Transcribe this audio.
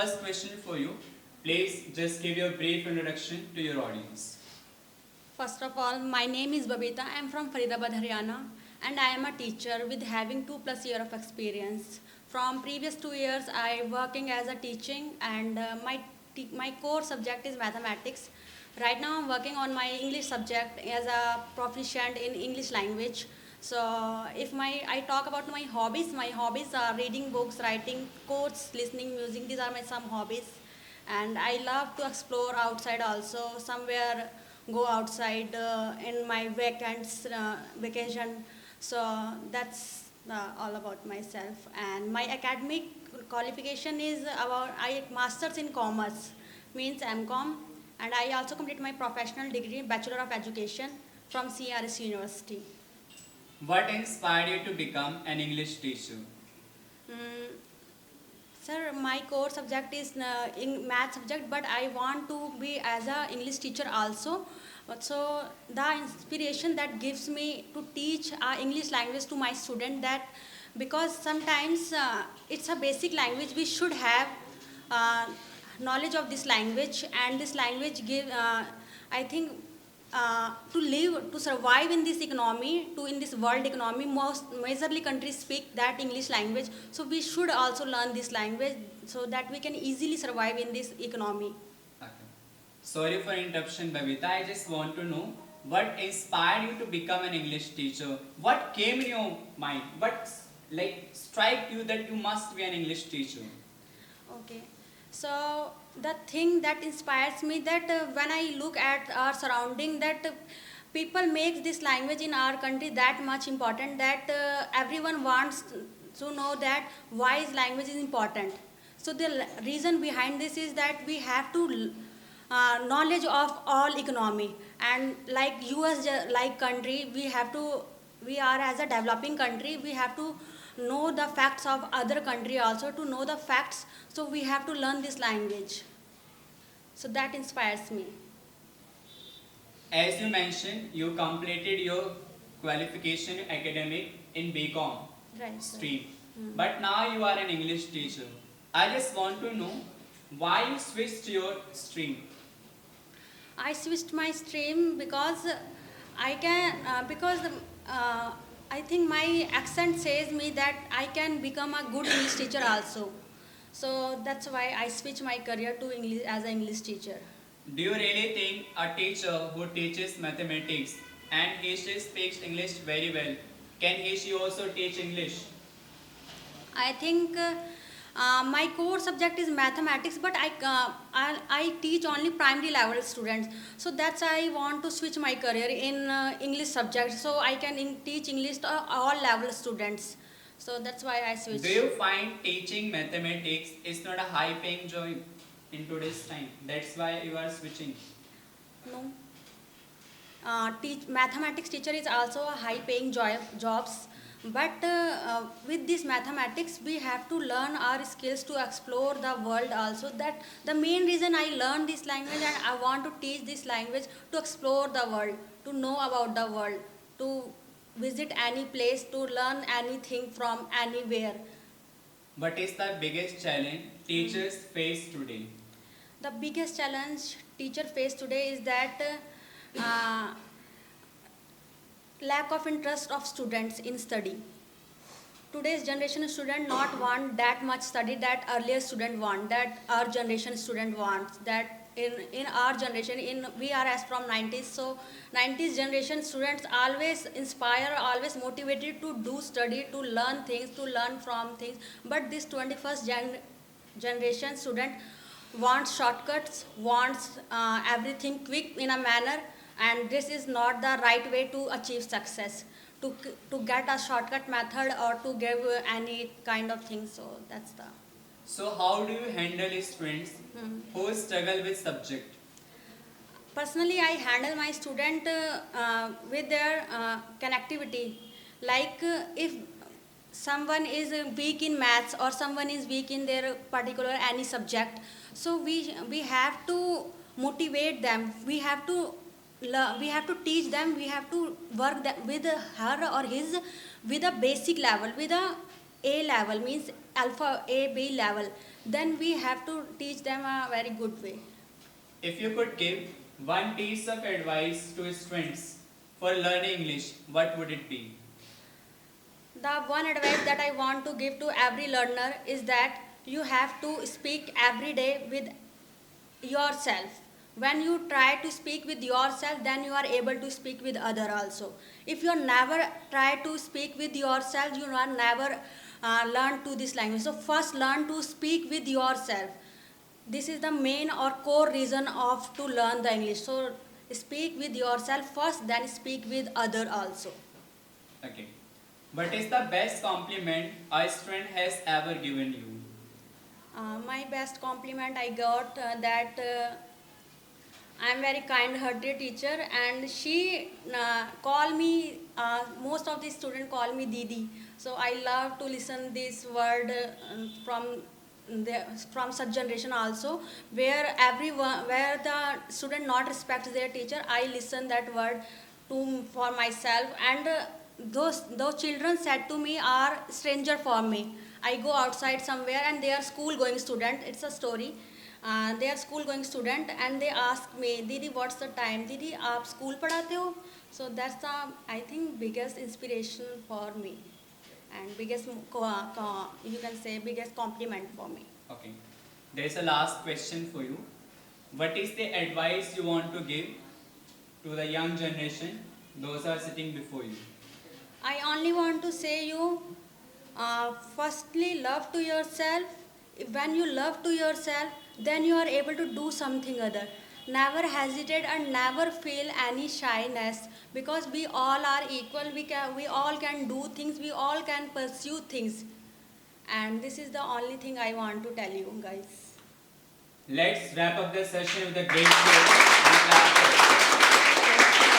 first question for you. Please just give your brief introduction to your audience. First of all, my name is Babita. I am from Faridabad, Haryana, and I am a teacher with having 2+ years of experience. From previous 2 years, I am working as a teaching, and my core subject is mathematics. Right now, I'm working on my English subject as a proficient in English language. So, if I talk about my hobbies are reading books, writing quotes, listening music. These are my some hobbies, and I love to explore outside also. Somewhere go outside in my vacation. So that's all about myself. And my academic qualification is about I masters in commerce, means MCom, and I also complete my professional degree, Bachelor of Education, from CRS University. What inspired you to become an English teacher? Mm, Sir, my core subject is in math subject, but I want to be as a English teacher also. So the inspiration that gives me to teach English language to my student, that because sometimes it's a basic language, we should have uh, knowledge of this language, and this language give I think to live, to survive in this economy, to in this world economy, most majorly countries speak that English language. So we should also learn this language so that we can easily survive in this economy. Okay. Sorry for interruption, Babita. I just want to know what inspired you to become an English teacher. What came in your mind? What strike you that you must be an English teacher? Okay. So the thing that inspires me, that when I look at our surrounding, that people make this language in our country that much important, that everyone wants to know that why is language is important. So the reason behind this is that we have to knowledge of all economy, and like US like country, we are as a developing country, we have to know the facts of other country also, to know the facts. So we have to learn this language. So that inspires me. As you mentioned, you completed your qualification academic in BCom Right, sir. stream, but now you are an English teacher. I just want to know why you switched your stream. I switched my stream because uh, I think my accent says me that I can become a good English teacher also. So that's why I switched my career to English as an English teacher. Do you really think a teacher who teaches mathematics and she speaks English very well, can she also teach English? I think my core subject is mathematics, but I teach only primary level students. So that's why I want to switch my career in English subject, so I can teach English to all level students. So that's why I switch. Do you find teaching mathematics is not a high paying job in today's time? That's why you are switching. No. Mathematics teacher is also a high paying jobs, but with this mathematics we have to learn our skills to explore the world also. That the main reason I learn this language, and I want to teach this language, to explore the world, to know about the world, to visit any place, to learn anything from anywhere. What is the biggest challenge teachers face today? The biggest challenge teacher face today is that uh, lack of interest of students in study. Today's generation student not want that much study that earlier student want, that our generation student wants. That in our generation, in we are as from 90s, so 90s generation students always inspire, always motivated to do study, to learn things, to learn from things. But this 21st generation student wants shortcuts, wants everything quick in a manner, and this is not the right way to achieve success. To get a shortcut method, or to give any kind of thing. So that's the. So how do you handle students who struggle with subject? Personally, I handle my student with their connectivity. Like if someone is weak in maths, or someone is weak in their particular any subject, so we have to motivate them. We have to teach them. We have to work with her or his with a basic level, with a level, means alpha A B level. then we have to teach them a very good way. If you could give one piece of advice to students for learning English, what would it be? The one advice that I want to give to every learner is that you have to speak every day with yourself. When you try to speak with yourself, then you are able to speak with other also. If you never try to speak with yourself, you are never learn to this language. So first learn to speak with yourself. This is the main or core reason of to learn the English. So speak with yourself first, then speak with other also. Okay. What is the best compliment a student has ever given you? My best compliment I got that I am very kind-hearted teacher, and she call me. Most of the students call me Didi. So I love to listen this word from such generation also, where everyone, where the student not respects their teacher. I listen that word to for myself, and those children said to me are stranger for me. I go outside somewhere and they are school going student. It's a story. They are school going student and they ask me, Didi, what's the time? Didi, आप school पढ़ाते हो? So that's the, I think, biggest inspiration for me, and biggest you can say biggest compliment for me. Okay. There is a last question for you. What is the advice you want to give to the young generation, those are sitting before you? I only want to say you, firstly, love to yourself. When you love to yourself, then you are able to do something other. Never hesitate and never feel any shyness, because we all are equal. We all can do things. We all can pursue things, and this is the only thing I want to tell you guys. Let's wrap up the session with a great quote. We clap for